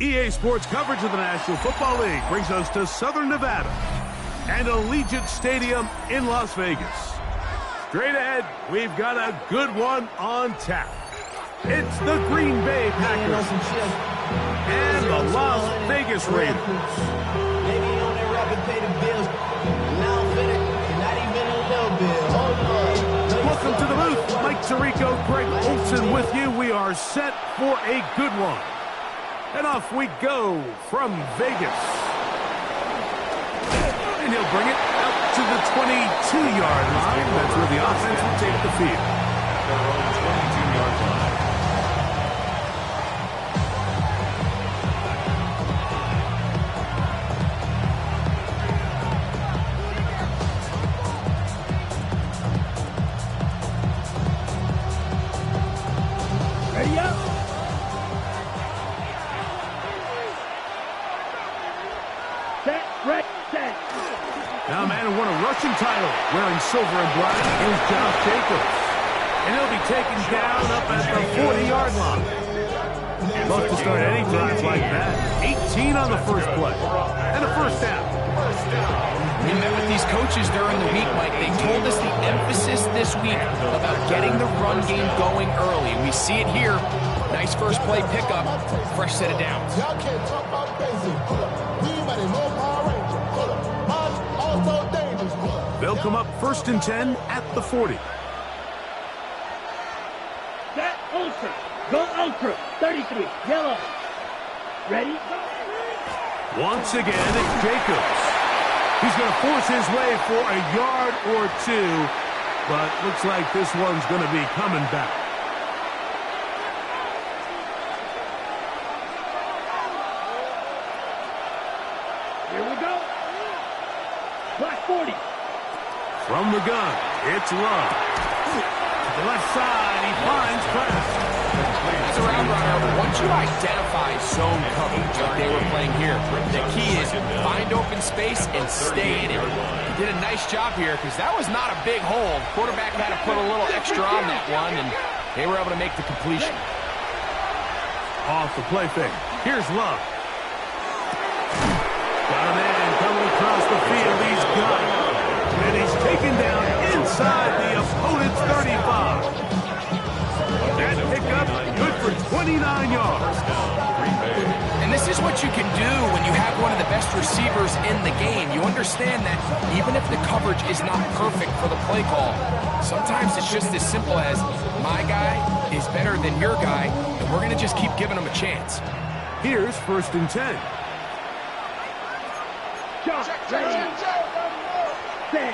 EA Sports coverage of the National Football League brings us to Southern Nevada and Allegiant Stadium in Las Vegas. Straight ahead, we've got a good one on tap. It's the Green Bay Packers and the Las Vegas Raiders. Maybe on their rapid pay the bills. Now I'm finished, not even a little bit. Welcome to the booth. Mike Tirico, Greg Olson with you. We are set for a good one. And off we go from Vegas. And he'll bring it out to the 22-yard line. That's where the offense will take the field. Their own 22-yard line. Ready up. Set, right, set. Now a man who won a rushing title wearing silver and black is Josh Jacobs. And he'll be taken down up at the 40-yard line. Love to start any drive like that. 18 on the first play. And a first down. We met with these coaches during the week, Mike. They told us the emphasis this week about getting the run game going early. We see it here. Nice first play pickup. Fresh set of downs. Y'all can't talk about basic. We mighty low Power Ranger. Mine also dangerous. They'll come up 1st and 10 at the 40. Set, ultra. Go ultra. 33. Yellow. Ready? Once again, it's Jacobs. He's going to force his way for a yard or two, but looks like this one's going to be coming back. Here we go. Black 40. From the gun, it's Love. To the left side, he finds Kraft. As a round runner, once you identify zone coverage like they were playing here, the key is find open space and stay in it. He did a nice job here because that was not a big hole. Quarterback had to put a little extra on that one, and they were able to make the completion. Off the play fake. Here's Love. Got a man coming across the field. He's got it. And he's taken down inside the opponent's 35. That pickup good for 29 yards. And this is what you can do when you have one of the best receivers in the game. You understand that even if the coverage is not perfect for the play call, sometimes it's just as simple as my guy is better than your guy, and we're going to just keep giving him a chance. Here's 1st and 10. Shot. Ready. Set.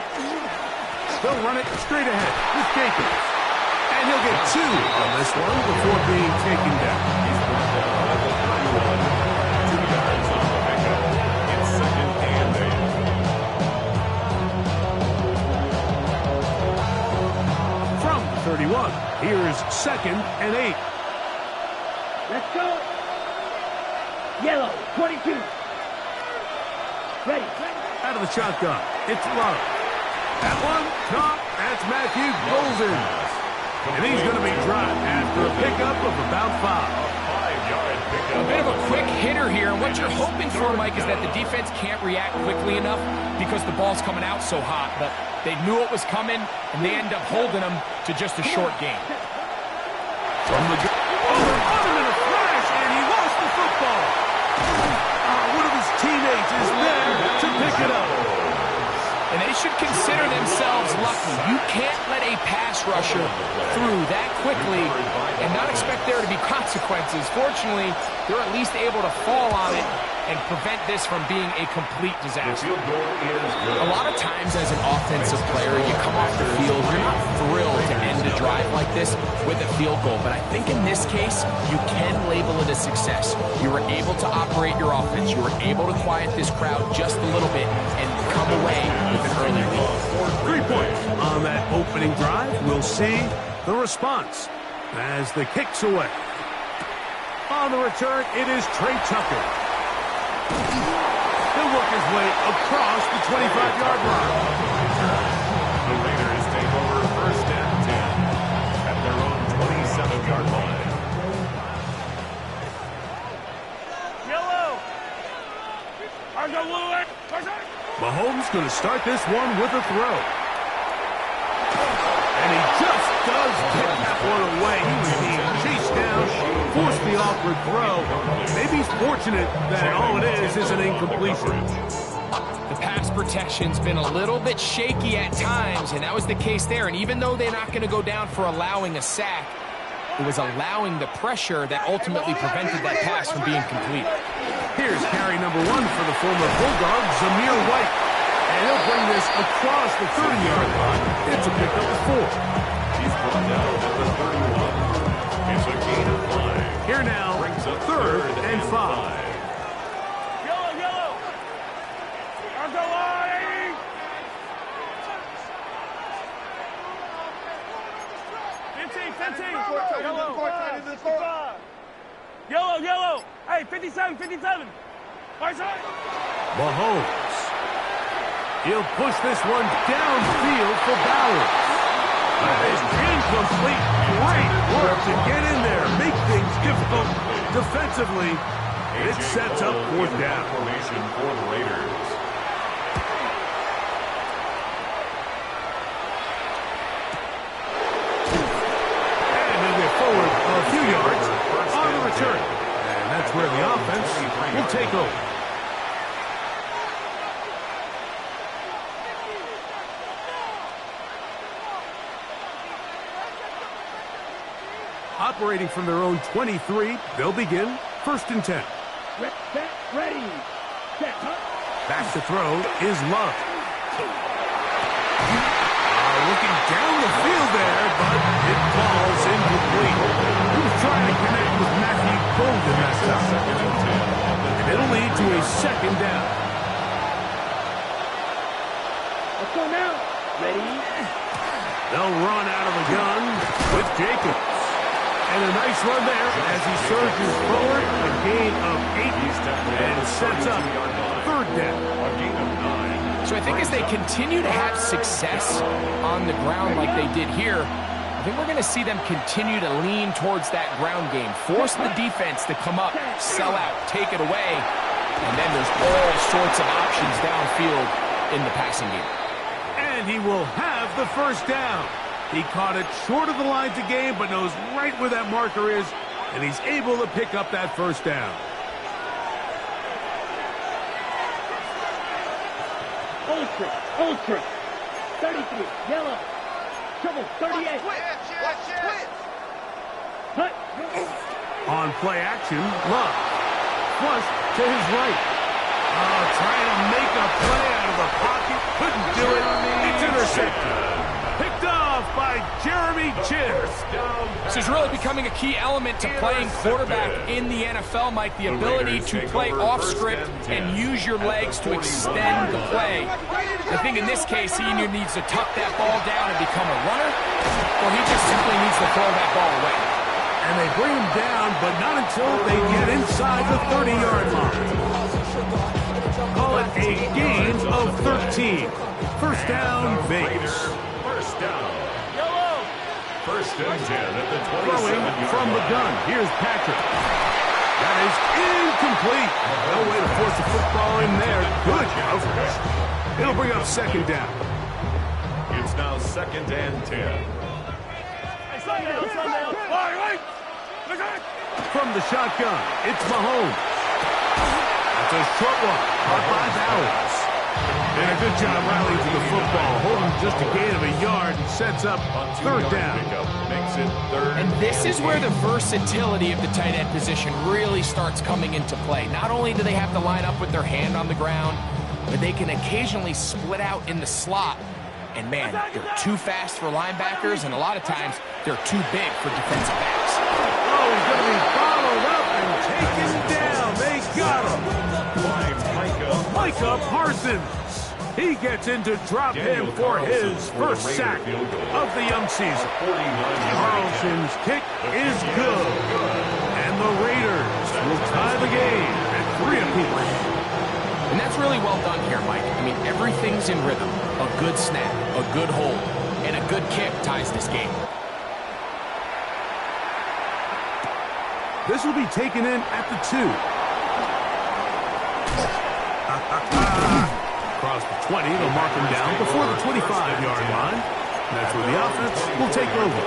They'll run it straight ahead with Jacobs. And he'll get 2 on this one before being taken down. He's brought down at the 31. 2 yards on the pickup. It's 2nd and 8. From the 31, here's 2nd and 8. Let's go. Yellow. 22. Ready. Out of the shotgun, it's Love. That one, top, that's Matthew Golden. And he's going to be dropped after a pickup of about 5. A 5-yard pickup. A bit of a quick hitter here, and what you're hoping for, Mike, is that the defense can't react quickly enough because the ball's coming out so hot. But they knew it was coming, and they end up holding them to just a short game. From the they're on him in a flash, and he lost the it up. And they should consider themselves lucky. You can't let a pass rusher through that quickly and not expect there to be consequences. Fortunately, they're at least able to fall on it and prevent this from being a complete disaster. A lot of times as an offensive player, you come off the field, you're not thrilled to end a drive like this with a field goal. But I think in this case, you can label it a success. You were able to operate your offense. You were able to quiet this crowd just a little bit and come away with an early lead. 3 points on that opening drive. We'll see the response as the kick's away. On the return, it is Trey Tucker. He'll work his way across the 25-yard line. The Raiders take over first and 10 at their own 27-yard line. Yellow. Mahomes going to start this one with a throw. And he just does pick that one away. He was being chased down, forced the awkward throw. Maybe he's fortunate that all it is an incompletion. The pass protection's been a little bit shaky at times, and that was the case there. And even though they're not going to go down for allowing a sack, it was allowing the pressure that ultimately prevented that pass from being complete. Here's carry number 1 for the former Bulldog, Zamir White. And he'll bring this across the 30-yard line. It's a pickup of 4. He's brought down at the 31. It's a gain of 5. Here now, third and 5. Yellow. Underline. 15. Yellow. Hey, 57. Mahomes. He'll push this one downfield for Bowers. That is incomplete. Great work to get in there, make things difficult defensively. It sets up 4th down. Formation for the Raiders. And they'll get forward a few yards on the return. And that's where the offense will take over. Operating from their own 23, they'll begin 1st and 10. Ready. Back to throw is Love. Looking down the field there, but it falls incomplete. He was trying to connect with Matthew Golden that time. And it'll lead to a 2nd down. Let's go now. Ready. They'll run out of the gun with Jacobs. And a nice run there as he surges forward, a gain of 8, and sets up 3rd down. A gain of 9. So I think as they continue to have success on the ground like they did here, I think we're going to see them continue to lean towards that ground game. Force the defense to come up, sell out, take it away, and then there's all sorts of options downfield in the passing game. And he will have the 1st down. He caught it short of the line to gain, but knows right where that marker is, and he's able to pick up that 1st down. Ultra. 33. Yellow. Trouble. 38. Hut. On play action, Love. Flush to his right. Trying to make a play out of the pocket. Couldn't do it. It's intercepted. Picked off by Jeremy Chinn. This is really becoming a key element to playing quarterback in the NFL, Mike. The ability to play off script and use your legs to extend the play. I think in this case, he either needs to tuck that ball down and become a runner, or he just simply needs to throw that ball away. And they bring him down, but not until they get inside the 30-yard line. Call it a gain of 13. 1st down, Vegas. 1st down. Yellow. 1st and 10 at the 27-yard line. From the gun, here's Patrick. That is incomplete. No way to force the football in there. Good coverage. It'll bring up 2nd down. It's now 2nd and 10. From the shotgun, it's Mahomes. That's a short one, caught by Bowers. And a good job rallying to the football, holding just a gain of a yard and sets up third down. Makes it third. And this is where the versatility of the tight end position really starts coming into play. Not only do they have to line up with their hand on the ground, but they can occasionally split out in the slot. And man, they're too fast for linebackers, and a lot of times they're too big for defensive backs. Oh, he's going to be followed up and taken down. They got him. Micah Parsons. He gets into drop him for his first sack of the young season. Carlson's kick is good. And the Raiders will tie the game at 3 apiece. And that's really well done here, Mike. I mean, everything's in rhythm. A good snap, a good hold, and a good kick ties this game. This will be taken in at the 2. Across the 20, they'll mark him down before the 25-yard line. That's where the offense will take over.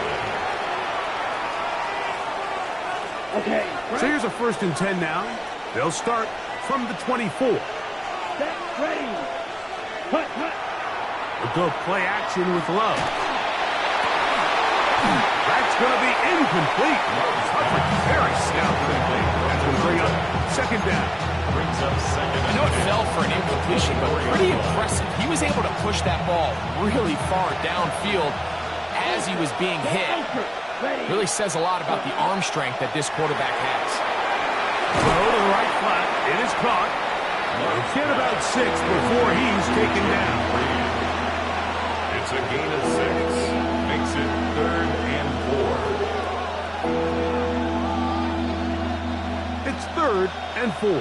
Okay. So here's a 1st and 10 now. They'll start from the 24. Set, ready. Hut, hut. We'll go play action with Love. That's going to be incomplete. Very stout. That's going to bring up 2nd down. Brings up 2nd. I know it fell for an incompletion, but pretty impressive. He was able to push that ball really far downfield as he was being hit. Really says a lot about the arm strength that this quarterback has. Throw to the right flat. It is caught. He'll get about 6 before he's taken down. It's a gain of 6. Makes it 3rd and 4. It's 3rd and 4.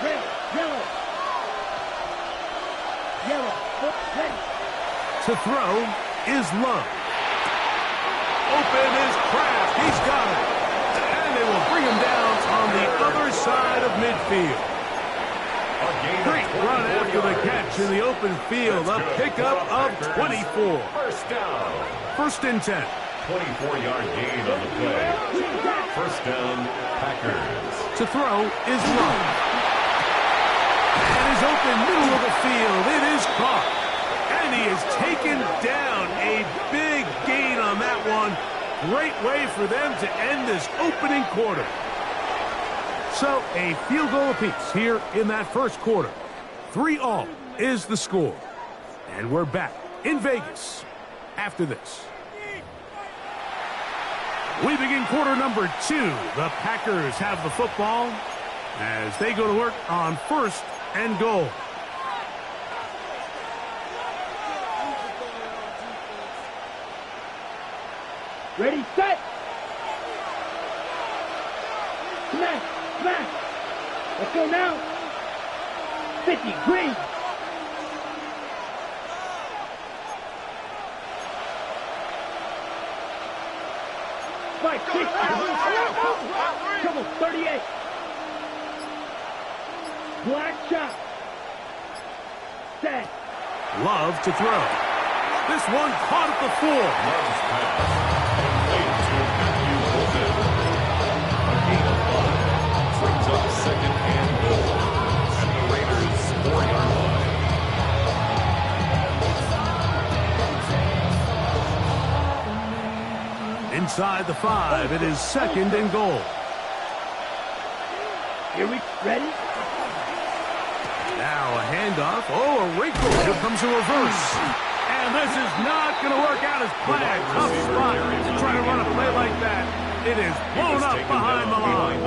Red, yellow. Yellow, ready. To throw is Love. Open is Kraft. He's got it. And they will bring him down on the other side of midfield. Great run after the catch in the open field. A pickup of 24. First down. 1st and 10. 24-yard gain on the play. First down, Packers. To throw is Love. And is open middle of the field. It is caught. And he is taken down. A big gain on that one. Great way for them to end this opening quarter. So a field goal apiece here in that 1st quarter. 3-all is the score. And we're back in Vegas after this. We begin quarter number 2. The Packers have the football as they go to work on 1st and goal. Ready, set. Smash, smash. Let's go now. 50, green. Spike, 6. Trouble, 38. Black shot. Set. Love to throw. This one caught at the 4. Brings up 2nd and goal at the Raiders' 4-yard line. Inside the 5, it is 2nd and goal. Here we ready? Now a handoff. Oh, a wrinkle. Here comes a reverse. And this is not going to work out as planned. Tough spot to try to run a play like that. It is blown up behind the line.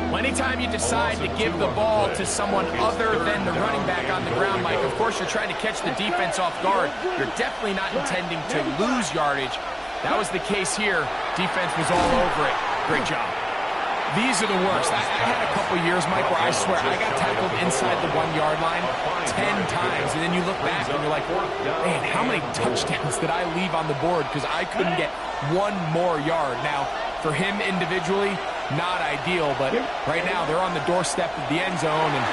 Well, anytime you decide to give the ball to someone other than the running back on the ground, Mike, of course you're trying to catch the defense off guard. You're definitely not intending to lose yardage. That was the case here. Defense was all over it. Great job. These are the worst. I had a couple years, Mike, where I swear I got tackled inside the 1-yard line 10 times, and then you look back and you're like, man, how many touchdowns did I leave on the board because I couldn't get one more yard? Now, for him individually, not ideal, but right now they're on the doorstep of the end zone, and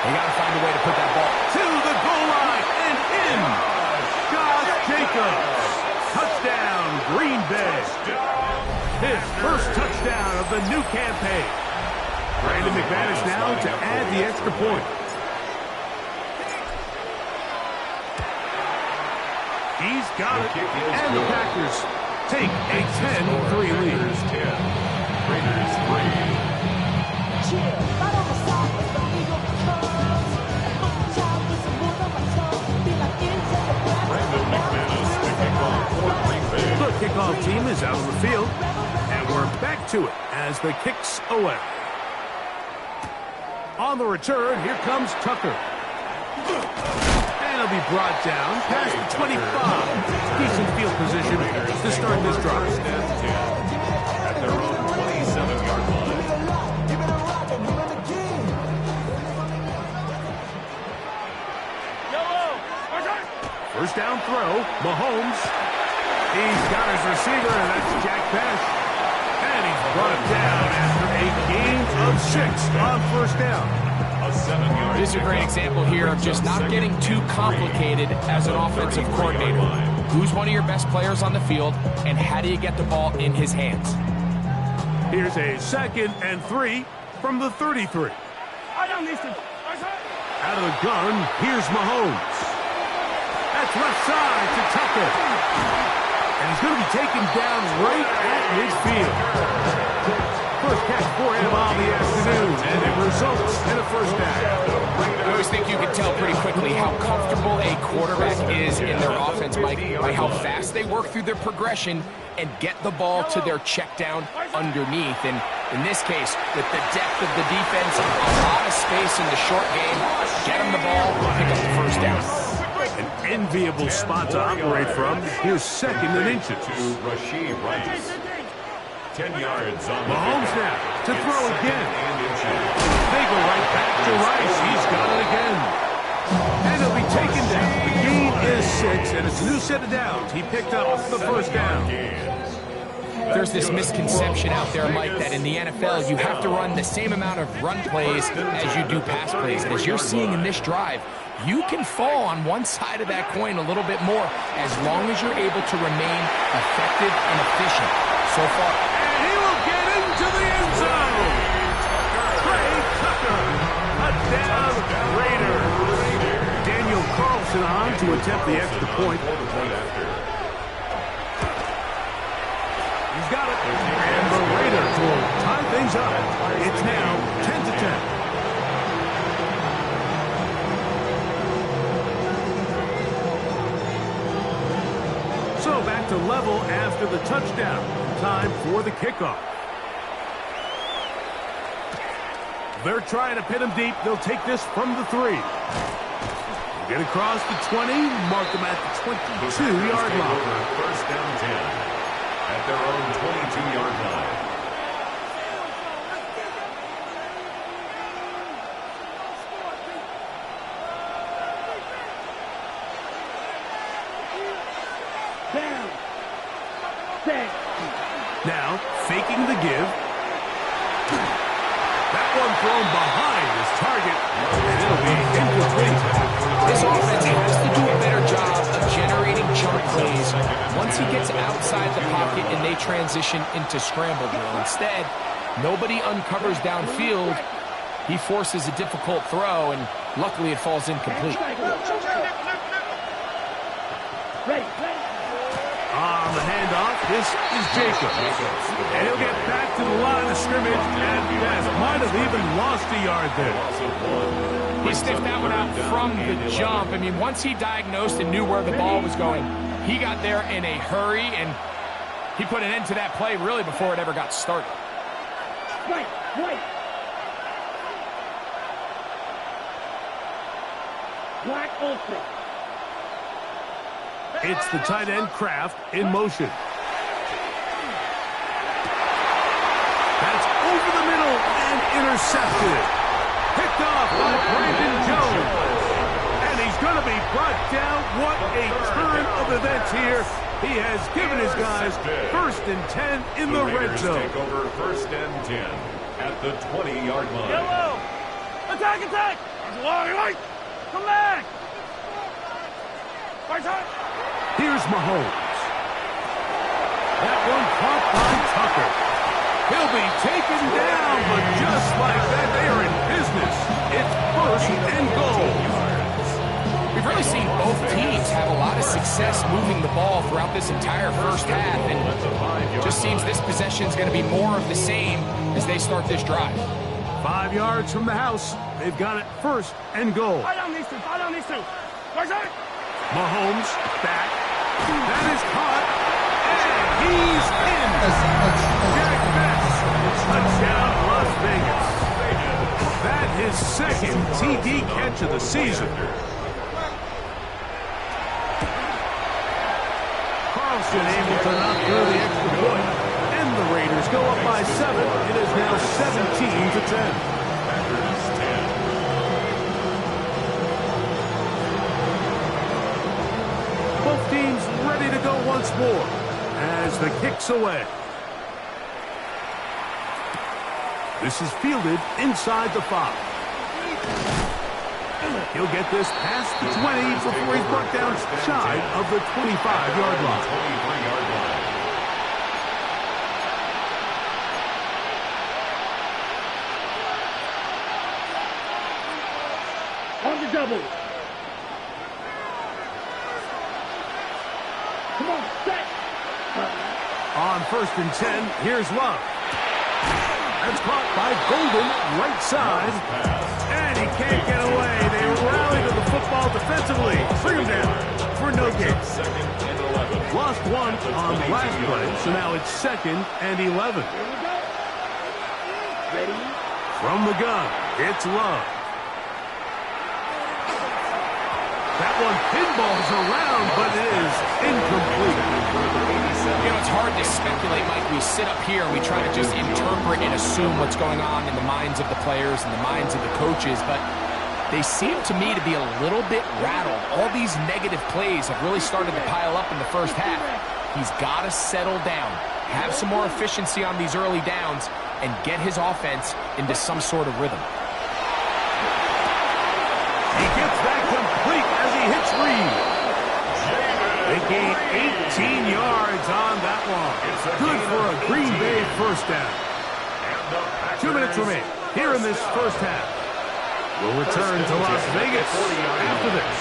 they got to find a way to put that ball To the goal line and in. Josh Jacobs. Touchdown, Green Bay. His first touchdown of the new campaign. Brandon McManus now to add the extra point. He's got it. And the Packers take a 10-3 lead. Raiders 10, Raiders 3. Brandon McManus, the kickoff for Green Bay. The kickoff team is out on the field, and we're back to it as the kick's away. On the return, here comes Tucker. And he'll be brought down past the 25. Decent field position to start this drive. First and 10 at their own 27-yard line. First down throw, Mahomes. He's got his receiver, and that's Jack Bash. And he's brought down after a gain of 6 on first down. A 7-yard. This is a great example here of just not getting too complicated as an offensive coordinator. Who's one of your best players on the field, and how do you get the ball in his hands? Here's a 2nd and 3 from the 33. Out of the gun, here's Mahomes. That's left side to Tucker. And he's going to be taken down right at midfield. First catch for him on the afternoon, and it results in a first down. I always think you can tell pretty quickly how comfortable a quarterback is in their offense, Mike, by how fast they work through their progression and get the ball to their check down underneath. And in this case, with the depth of the defense, a lot of space in the short game, get them the ball, pick up the first down. An enviable spot to operate from. Here's 2nd and inches. To Rashee Rice. 10 yards on the Mahomes pickup. now to throw It's again. 2nd and inches. They go right back to Rice. He's got it again. And he'll be taken down. The gain is 6, and it's a new set of downs. He picked up the first down. There's this misconception out there, Mike, that in the NFL you have to run the same amount of run plays as you do pass plays. As you're seeing in this drive, you can fall on one side of that coin a little bit more as long as you're able to remain effective and efficient. So far. And he will get into the end zone. Trey Tucker. Touchdown, Raiders. Daniel Carlson on to attempt the extra point. He's got it. And the Raiders will tie things up. It's now 10-10. So back to level after the touchdown. Time for the kickoff. They're trying to pin him deep. They'll take this from the 3. Get across the 20. Mark them at the 22-yard line. First down 10 at their own 22-yard line. Down. Set. Now, faking the give. That one thrown behind his target, and it'll be incomplete. This offense has to do a better job of generating chunk plays once he gets outside the pocket and they transition into scramble drill. Instead, nobody uncovers downfield. He forces a difficult throw, and luckily it falls incomplete. Ready. On the handoff, this is Jacobs. And he'll get back to the line of scrimmage, and Best might have even lost a yard there. He sniffed that one out from the jump. I mean, once he diagnosed and knew where the ball was going, he got there in a hurry, and he put an end to that play really before it ever got started. Right. Black Ultra. It's the tight end Kraft in motion. That's over the middle and intercepted. Picked off by Brandon Jones. And he's going to be brought down. What a turn of events here. He has given his guys 1st and 10 in the red zone. Take over 1st and 10 at the 20-yard line. Yellow. Attack. Come back. Here's Mahomes. That one caught by Tucker. He'll be taken down, but just like that, they are in business. It's 1st and goal. we've really seen both teams have a lot of success moving the ball throughout this entire first half, and it just seems this possession is going to be more of the same as they start this drive. 5 yards from the house. They've got it first and goal. Mahomes back. That is caught. And he's in. Jack Best. Touchdown, Las Vegas. That his second TD catch of the season. Carlson able to knock through the extra point. And the Raiders go up by 7. It is now 17-10. Both teams ready to go once more as the kick's away. This is fielded inside the 5. He'll get this past the 20 before he's brought down shy of the 25-yard line. On the double. Come on, set. On 1st and 10, here's Love. That's caught by Golden, right side. And he can't get away. They rally to the football defensively. Bring him down for no gain. Lost 1 on the last play, so now it's 2nd and 11. Here we go. Ready? From the gun, it's Love. That one pinballs around, but it is incomplete. You know, it's hard to speculate, Mike. We sit up here and we try to just interpret and assume what's going on in the minds of the players and the minds of the coaches, but they seem to me to be a little bit rattled. All these negative plays have really started to pile up in the first half. He's got to settle down, have some more efficiency on these early downs, and get his offense into some sort of rhythm. He gets that complete as he hits Reed. They gain 18 yards on that one. Good for a Green Bay first down. 2 minutes remain here in this first half. We'll return to Las Vegas after this.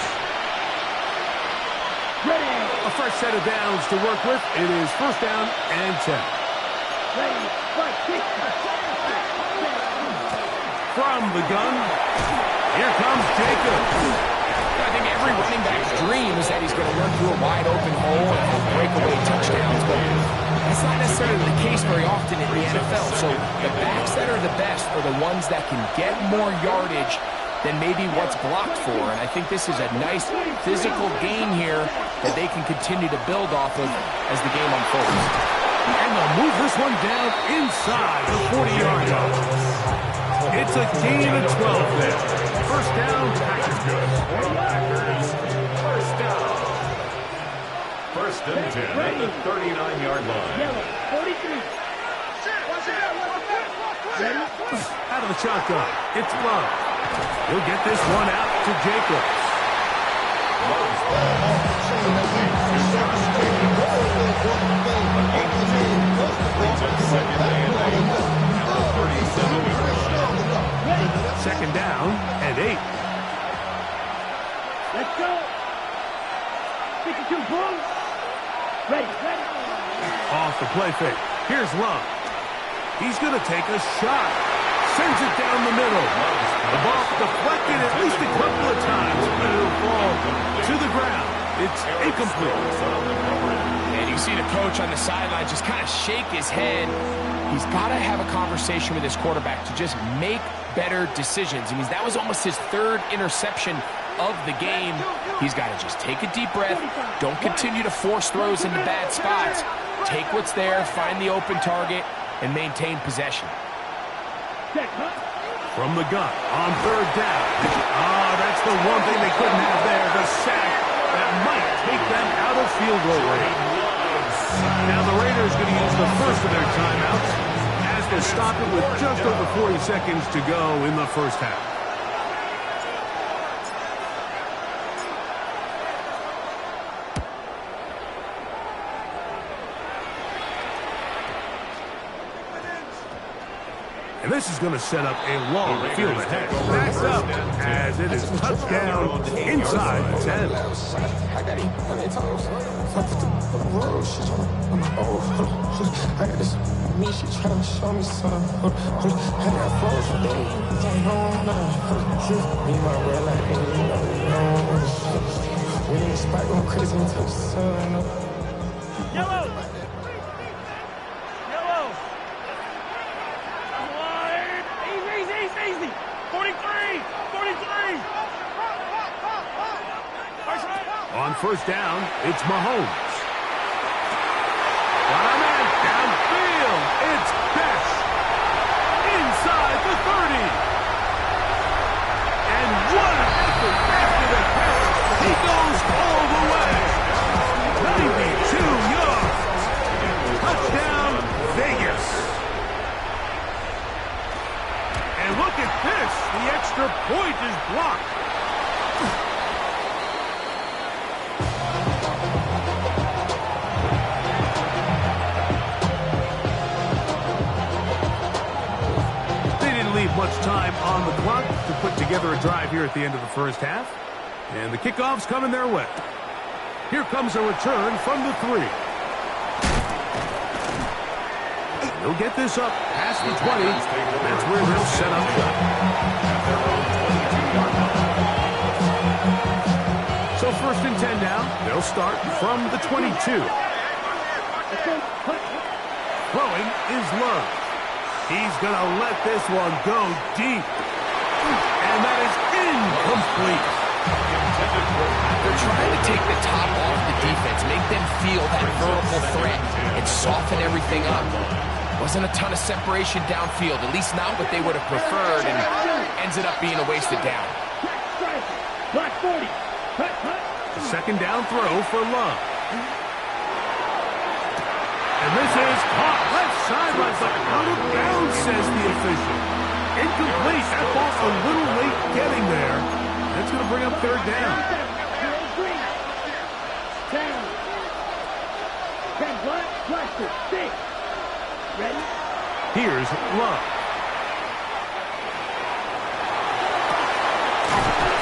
A fresh set of downs to work with. It is 1st down and 10. From the gun, here comes Jacobs. I think every running back's dream is that he's going to run through a wide open hole and have breakaway touchdowns, but that's not necessarily the case very often in the NFL. So the backs that are the best are the ones that can get more yardage than maybe what's blocked for. And I think this is a nice physical gain here that they can continue to build off of as the game unfolds. And they'll move this one down inside the 40-yard line. It's a gain of 12 there. First down, Packers. First down. 1st and 10 at the 39-yard line. Yellow, 43. Out of the shotgun, it's Love. He'll get this one out to Jacobs. Second down and 8. Let's go. 52 boom. Ready. Off the play fake. Here's Love. He's going to take a shot. Sends it down the middle. The ball deflected at least a couple of times, but it'll fall to the ground. It's incomplete. And you see the coach on the sideline just kind of shake his head. He's got to have a conversation with his quarterback to just make better decisions. I mean, that was almost his 3rd interception of the game. He's got to just take a deep breath. Don't continue to force throws into bad spots. Take what's there, find the open target, and maintain possession. From the gun on 3rd down. That's the one thing they couldn't have there, the sack that might take them out of field goal range. Now the Raiders going to use the first of their timeouts as they stop it with just over 40 seconds to go in the first half. And this is going to set up a long field ahead. Backs up as it is touchdown inside the 10. I got this me, she tryna show me something. I got flows for days. Me, my real life, we need a spot going crazy until the sun. Yellow. Yellow. Wide. Easy. 43. On first down, it's Mahomes. Got a man downfield. It's Best. Inside the 30. And what an effort after the catch. He goes all the way. 92 yards. Touchdown, Vegas. And look at this. The extra point is blocked. Much time on the clock to put together a drive here at the end of the first half. And the kickoff's coming their way. Here comes a return from the 3. He'll get this up past the 20. That's where they'll set up shop. So first and 10 now. They'll start from the 22. Throwing is Love. He's going to let this one go deep. And that is incomplete. They're trying to take the top off the defense, make them feel that vertical threat, and soften everything up. Wasn't a ton of separation downfield, at least not what they would have preferred, and ends it up being a wasted down. Black 40. The second down throw for Love. And this is caught left sideline, but out of bounds, says the official. Incomplete. That ball a little late getting there. That's going to bring up third down. 10 black, plastic, 6. Ready? Here's Love.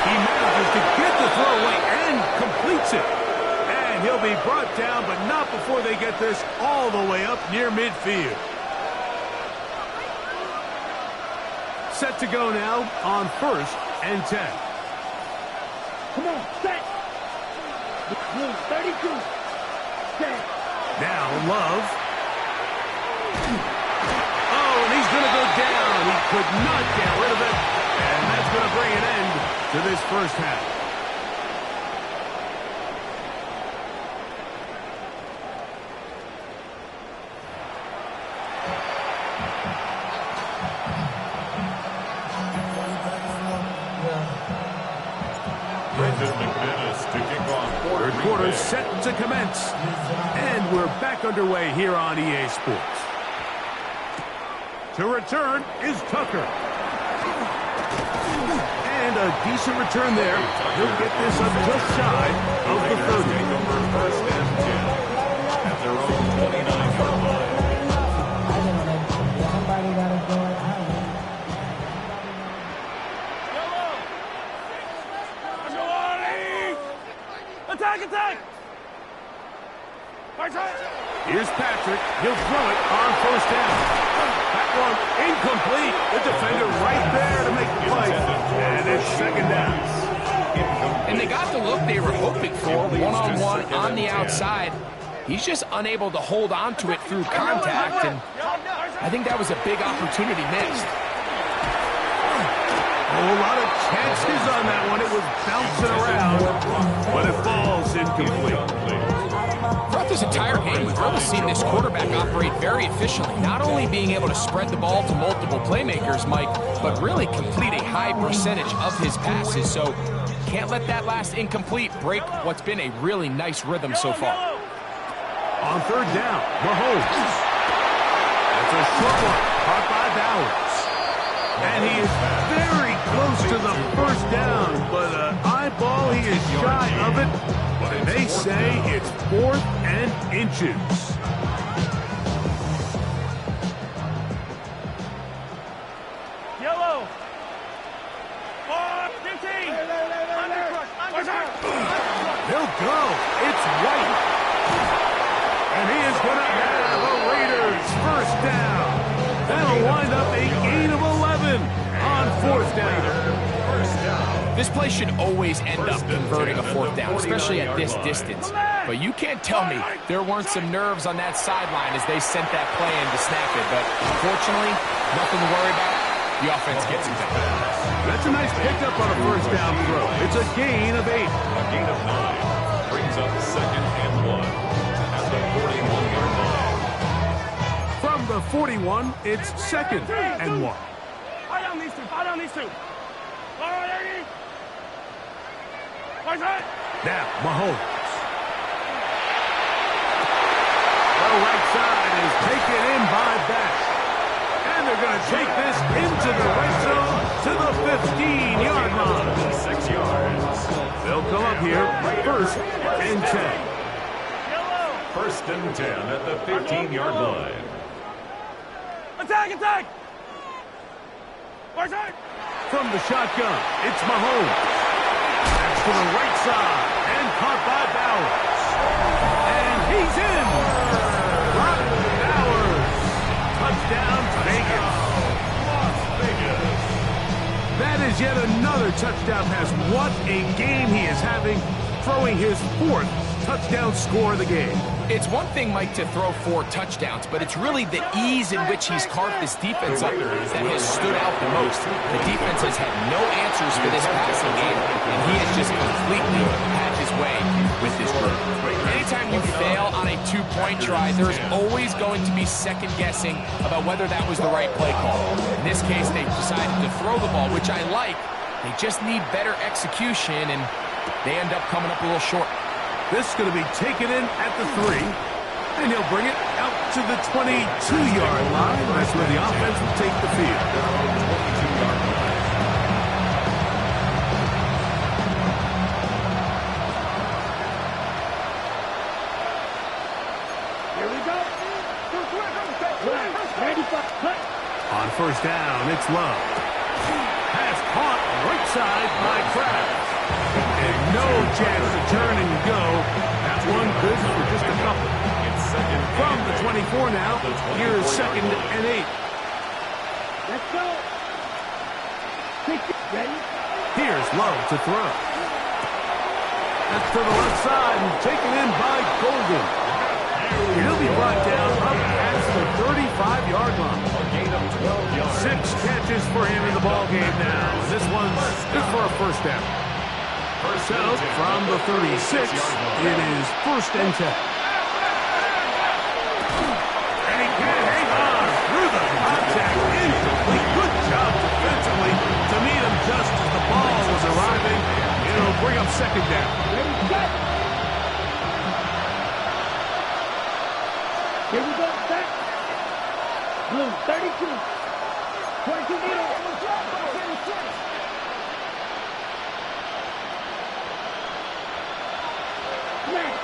He manages to get the throw away and completes it. He'll be brought down, but not before they get this all the way up near midfield. Set to go now on first and 10. Come on, set. 32. Set. Now Love. Oh, and he's going to go down. He could not get rid of it. And that's going to bring an end to this first half. Third quarter set to commence. And we're back underway here on EA Sports. To return is Tucker. And a decent return there. He'll get this up just shy of the 30. First and 10 at their own 29-yard line. Attack! Here's Patrick. He'll throw it on first down. That one incomplete. The defender right there to make the play. And it's second down. And they got the look they were hoping for, one-on-one on the outside. He's just unable to hold on to it through contact, and I think that was a big opportunity missed. A whole lot of chances on that one. It was bouncing around, but it falls incomplete. Throughout this entire game, we've really seen this quarterback operate very efficiently, not only being able to spread the ball to multiple playmakers, Mike, but really complete a high percentage of his passes. So can't let that last incomplete break what's been a really nice rhythm so far. On third down, Mahomes. That's a short one, caught by Bowers. And he is very close to the first down, but eyeball, he is shy of it. And they say it's 4th and inches. This play should always end up converting a fourth down, especially at this distance. But you can't tell me there weren't some nerves on that sideline as they sent that play in to snap it. But unfortunately, nothing to worry about. The offense gets it back. That's a nice pickup on a first down throw. It's a gain of 8. A gain of 9 brings up 2nd and 1 at the 41-yard line. From the 41, it's 2nd and 1. Fire down these two. Fire down these two. Fire down these. Where's that? Now, Mahomes. The right side is taken in by Bash. And they're going to take this into the red zone to the 15-yard line. 6 yards. They'll come up here, 1st and 10. First and 10 at the 15-yard line. Attack, attack. Where's that? From the shotgun, it's Mahomes. That's to the right side and caught by Bowers. And he's in. Brock Bowers. Touchdown, Vegas. Las Vegas. That is yet another touchdown pass. What a game he is having, throwing his 4th touchdown score of the game. It's one thing, Mike, to throw 4 touchdowns, but it's really the ease in which he's carved this defense up that has stood out the most. The defense has had no answers for this passing game, and he has just completely had his way with this group. Anytime you fail on a 2-point try, there's always going to be second-guessing about whether that was the right play call. In this case, they decided to throw the ball, which I like. They just need better execution, and they end up coming up a little short. This is going to be taken in at the 3, and he'll bring it out to the 22-yard line. That's where the offense will take the field. 22-yard line. Here we go. Ready for cut. On first down, it's Love. Pass caught right side by Kraft. And no chance to turn and go. That one good for just a couple. It's 2nd From the 24 now, here's 2nd and 8. Let's go. Ready? Here's Love to throw. That's to the left side and taken in by Golden. He'll be brought down up at the 35-yard line. A gain of 12 yards. 6 catches for him in the ball game now. This one's good for a first down. So, from the 36, it is 1st and 10. And he can hang on through the contact. Incomplete. Good job defensively to meet him just as the ball was arriving. It'll bring up 2nd down. Ready, set. Here we go, set. Blue, 32. 22 meter.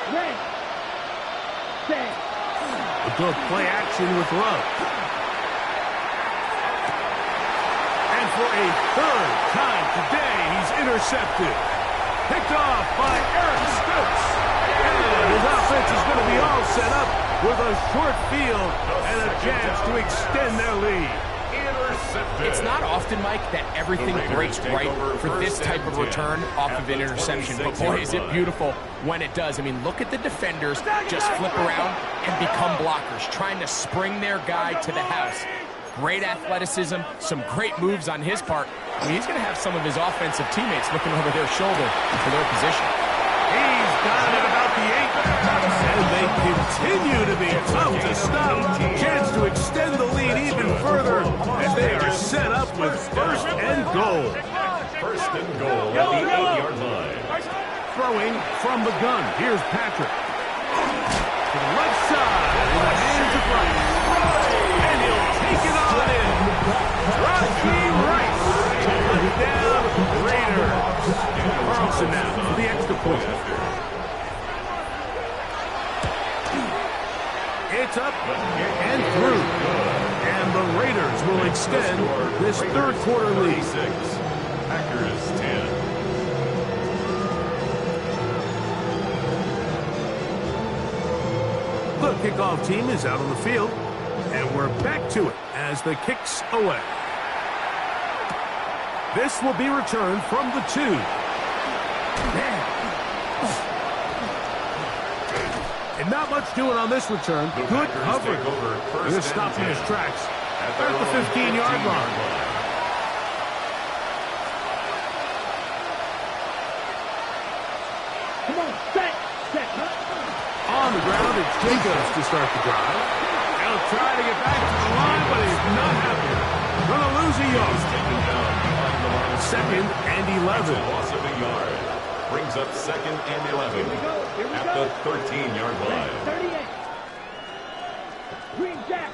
Red. Set. A good play action with Love. And for a 3rd time today, he's intercepted. Picked off by Eric Stokes. And his offense is going to be all set up with a short field and a chance to extend their lead. It's not often, Mike, that everything breaks right for this type of return off of an interception. But boy, is it beautiful when it does. I mean, look at the defenders just flip around and become blockers, trying to spring their guy to the house. Great athleticism, some great moves on his part. I mean, he's going to have some of his offensive teammates looking over their shoulder for their position. He's got it about the 8. And they continue to be tough to stop. Chance to extend the lead even further as they are set up with 1st and goal. 1st and goal at the 8-yard line. Throwing from the gun. Here's Patrick. To the left side in the hands of Rice. And he'll take it on in. Rocky Rice. Touchdown Raiders. Carlson now for the extra point. It's up and through. And the Raiders will extend this 3rd quarter lead. Packers 10. The kickoff team is out on the field. And we're back to it as the kick's away. This will be returned from the 2. Not much doing on this return. Good coverage. He's stopping his tracks at the 15-yard line. Come on, set. On the ground, it's Jacobs to start the drive. He'll try to get back to the line, but he's not happy. Gonna lose a yard. Second and 11. Loss of a yard. Brings up second and 11 at the 13-yard line. 38. Green Jack.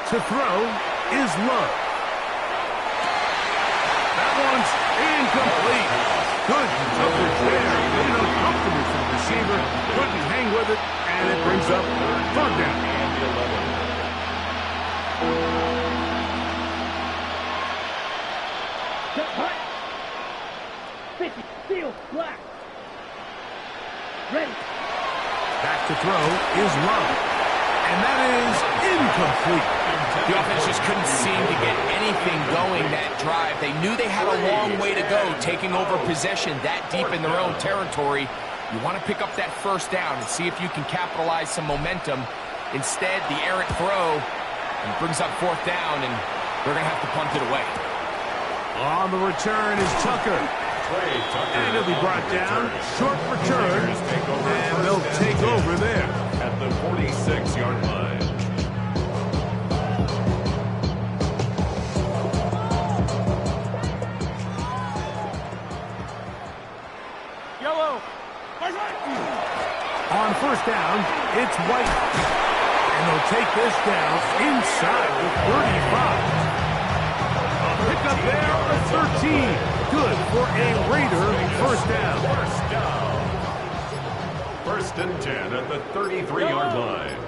To throw is Love. That one's incomplete. Good coverage there. Made it uncomfortable for the receiver. Couldn't hang with it, and it brings up third down. And 11. Hut. 50. Steal. Black. Ready. Back to throw is Love. And that is incomplete. The offense just couldn't seem to get anything going that drive. They knew they had a long way to go, taking over possession that deep in their own territory. You want to pick up that first down and see if you can capitalize some momentum. Instead, the errant throw brings up fourth down, and they're going to have to punt it away. On the return is Tucker. And he'll be brought down. Short return. And they'll take over there. At the 46-yard line. Yellow. On first down, it's White. And they'll take this down inside the 35. A pickup there of 13. Good for a Raider first down. First and 10 at the 33-yard line.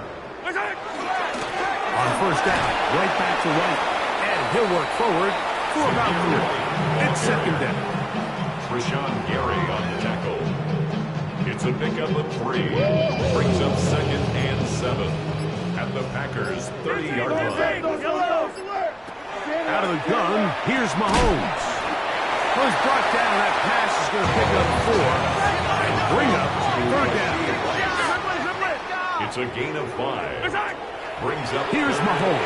On first down, right back to White. And he'll work forward for about 3. It's second down. Rashawn Gary on the tackle. It's a pickup of 3. Brings up second and 7 at the Packers' 30-yard line. Out of the gun, here's Mahomes. Was brought down. That pass is going to pick up 4 and bring up third down. It's a gain of 5. Brings up Here's Mahomes.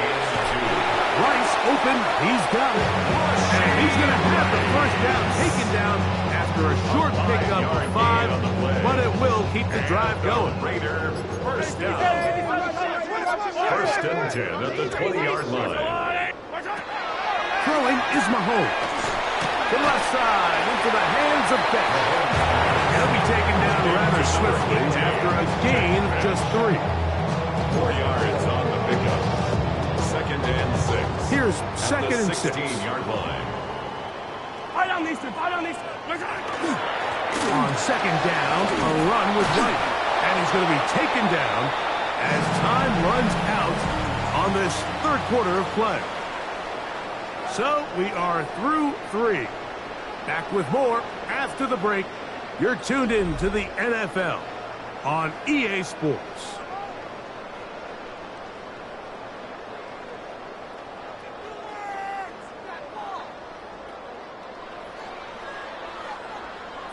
Rice open. He's got it. And he's going to have the first down taken down after a short pickup of 5, but it will keep the drive going. Raider first down. First and 10 at the 20-yard line. Throwing is Mahomes. To the left side, into the hands of Beck. He'll be taken down rather swiftly after a gain of just 3. 4 yards on the pickup. Second and 6. Here's second and 6. 16-yard line. On second down, a run with White. And he's going to be taken down as time runs out on this third quarter of play. So we are through 3. Back with more after the break. You're tuned in to the NFL on EA Sports.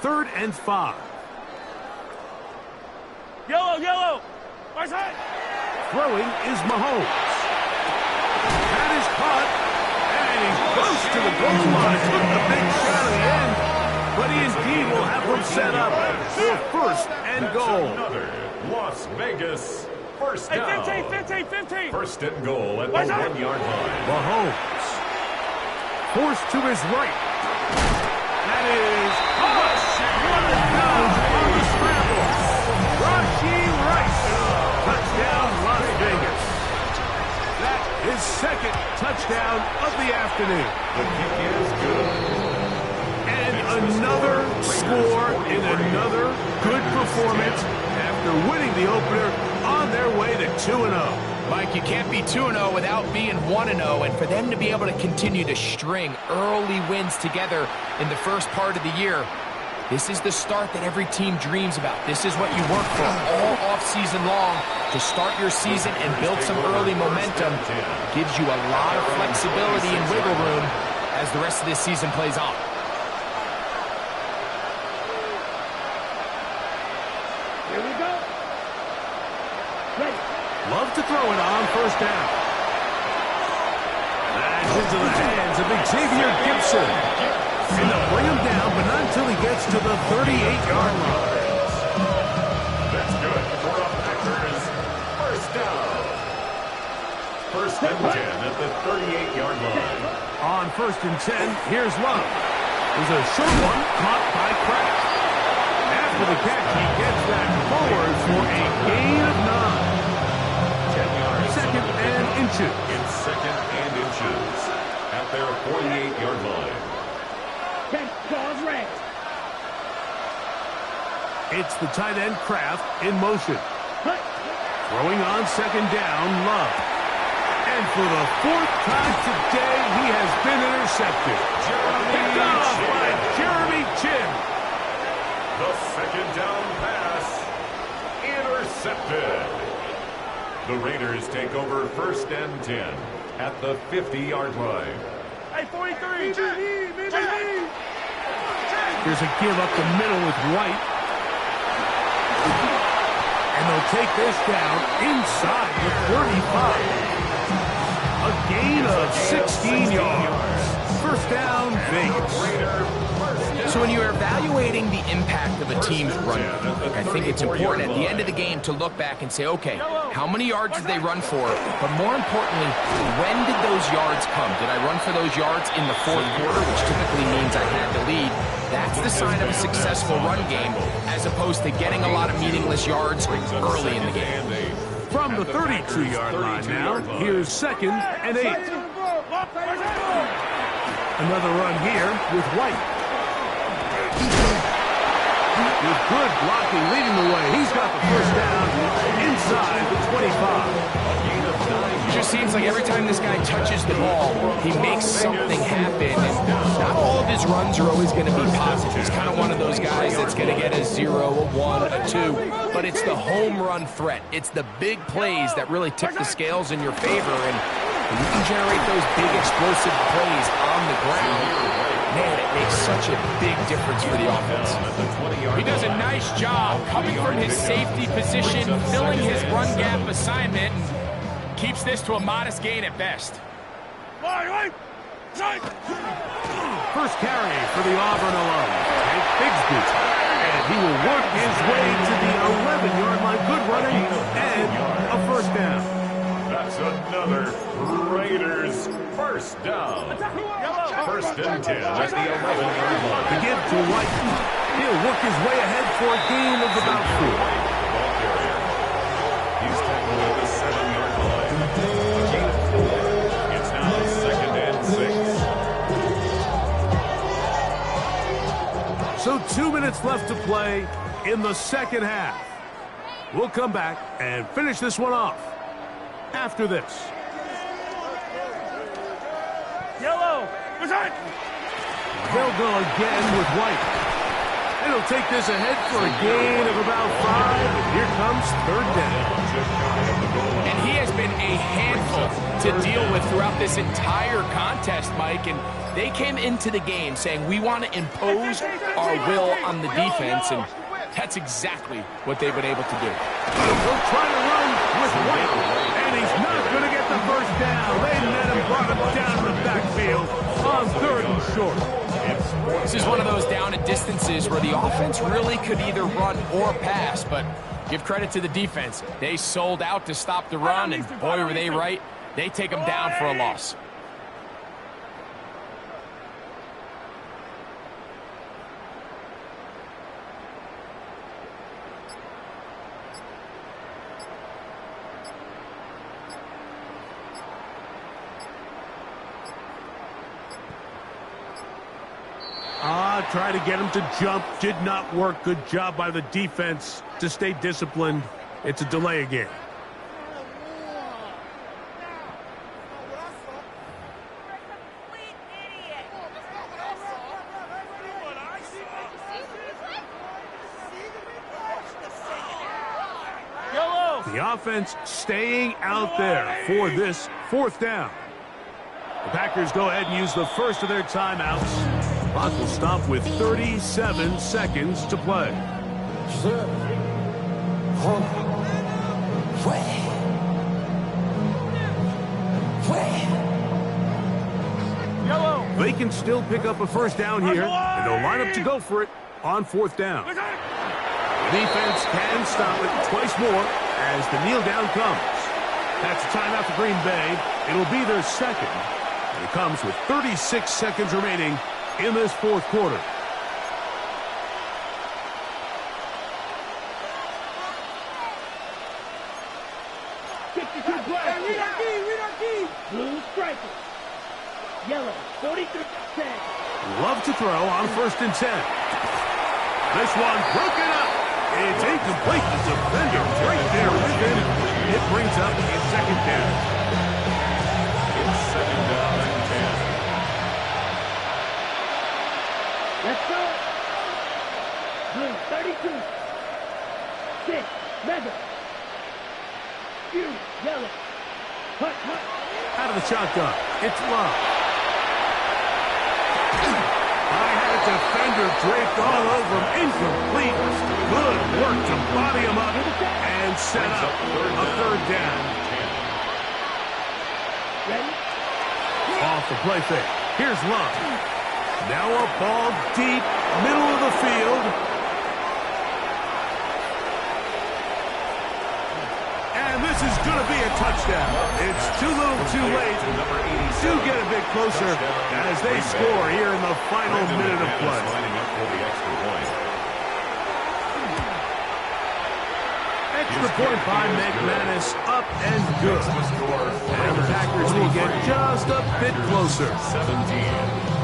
Third and 5. Yellow. Throwing is Mahomes. That is caught. And he's close to the goal line. Took the big shot at the end. But he indeed will have them set up for first and goal. Another Las Vegas first down. 15. First and goal at the 1-yard line. Mahomes. Forced to his right. That is caught. What a dodge on the scramble. Rashee Rice. Touchdown, Las Vegas. That is second touchdown of the afternoon. The kick is good. And another score in another good performance after winning the opener on their way to 2-0. Mike, you can't be 2-0 without being 1-0, and for them to be able to continue to string early wins together in the first part of the year, this is the start that every team dreams about. This is what you work for all offseason long to start your season and build some early momentum. Gives you a lot of flexibility and wiggle room as the rest of this season plays on. Love to throw it on first down. That's into the hands of Xavier Gibson. And they'll bring him down, but not until he gets to the 38-yard line. That's good for a Packers first down. First and 10 at the 38-yard line. On first and 10, here's Love. There's a short one caught by Kraft. After the catch, he gets that forward for a gain of 9. 10 yards. Second and inches. In second and inches at their 48-yard line. Catch, cause red. It's the tight end Kraft in motion. Hut. Throwing on second down, Love. And for the fourth time today, he has been intercepted. Picked off by Jeremy Chin. The second down pass intercepted. The Raiders take over first and 10 at the 50-yard line. Hey, 43. Here's a give up the middle with White. And they'll take this down inside the 35. A gain of 16 yards. First down, Vegas. So when you're evaluating the impact of a team's run, I think it's important at the end of the game to look back and say, okay, how many yards did they run for? But more importantly, when did those yards come? Did I run for those yards in the fourth quarter, which typically means I had the lead? That's the sign of a successful run game, as opposed to getting a lot of meaningless yards early in the game. From the 32-yard line now, here's second and 8. Another run here with White. With good blocking leading the way, he's got the first down inside the 25. It just seems like every time this guy touches the ball, he makes something happen. And not all of his runs are always going to be positive. He's kind of one of those guys that's going to get a 0, a 1, a 2. But it's the home run threat. It's the big plays that really tip the scales in your favor. And when you can generate those big explosive plays on the ground, man, it makes such a big difference for the offense. He does a nice job coming from his safety position, filling his run gap assignment, and keeps this to a modest gain at best. First carry for the Auburn alum, Hank Bigsby. And he will work his way to the 11-yard line. Good running and a first down. That's another Raiders first down. First and 10 at the 11-yard line. To give to White. He'll work his way ahead for a gain of about 4. Ball carrier. He's tackled at the 7-yard line. It's now second and 6. So 2 minutes left to play in the second half. We'll come back and finish this one off after this. Yellow. They'll go again with White. And he'll take this ahead for a gain of about 5. And here comes third down. And he has been a handful to deal with throughout this entire contest, Mike. And they came into the game saying, we want to impose our will on the defense. And that's exactly what they've been able to do. They'll try to run with White. And he's not going to get the first down. They met him, brought him down to the backfield on third and short. This is one of those down and distances where the offense really could either run or pass, but give credit to the defense. They sold out to stop the run, and boy, were they right. They take them down for a loss. Try to get him to jump. Did not work. Good job by the defense to stay disciplined. It's a delay again. The offense staying out there for this fourth down. The Packers go ahead and use the first of their timeouts. Clock will stop with 37 seconds to play. they can still pick up a first down here, and they'll line up to go for it on 4th down. Defense can stop it twice more as the kneel down comes. That's a timeout for Green Bay. It'll be their second, and it comes with 36 seconds remaining in this 4th quarter. Blue striker. Yellow, 43 seconds. Love to throw on 1st and 10. This one broken up. It's incomplete. The defender right there with him. It brings up a 2nd down. It's 2nd down and 10. Let's go. Blue, 32. 6, Madden. Yellow. Hut, hut. Out of the shotgun. It's Love. I had a defender draped all over him. Incomplete. Good work to body him up and set up a 3rd down. Ready? Off the play fake. Here's Love. Now a ball deep, middle of the field. And this is going to be a touchdown. It's too little too late. Do get a bit closer as they score here in the final minute of play. Lining up for the extra point. Extra point by McManus, up and good. And the Packers will get just a bit closer. 17.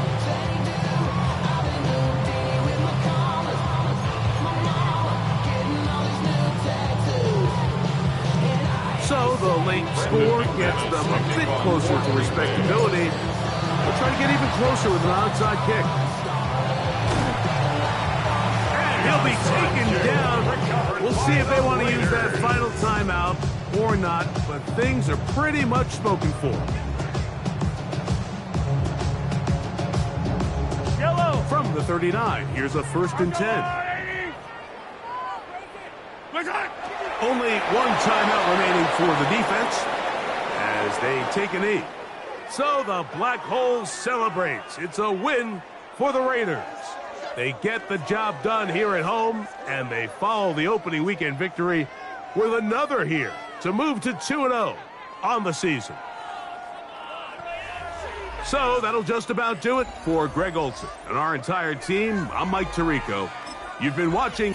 So the late score gets them a bit closer to respectability. They'll try to get even closer with an onside kick. And he'll be taken down. We'll see if they want to use that final timeout or not, but things are pretty much spoken for. Yellow from the 39. Here's a 1st and 10. Only one timeout remaining for the defense as they take a knee. So the Black Hole celebrates. It's a win for the Raiders. They get the job done here at home, and they follow the opening weekend victory with another here to move to 2-0 on the season. So that'll just about do it for Greg Olson and our entire team. I'm Mike Tirico. You've been watching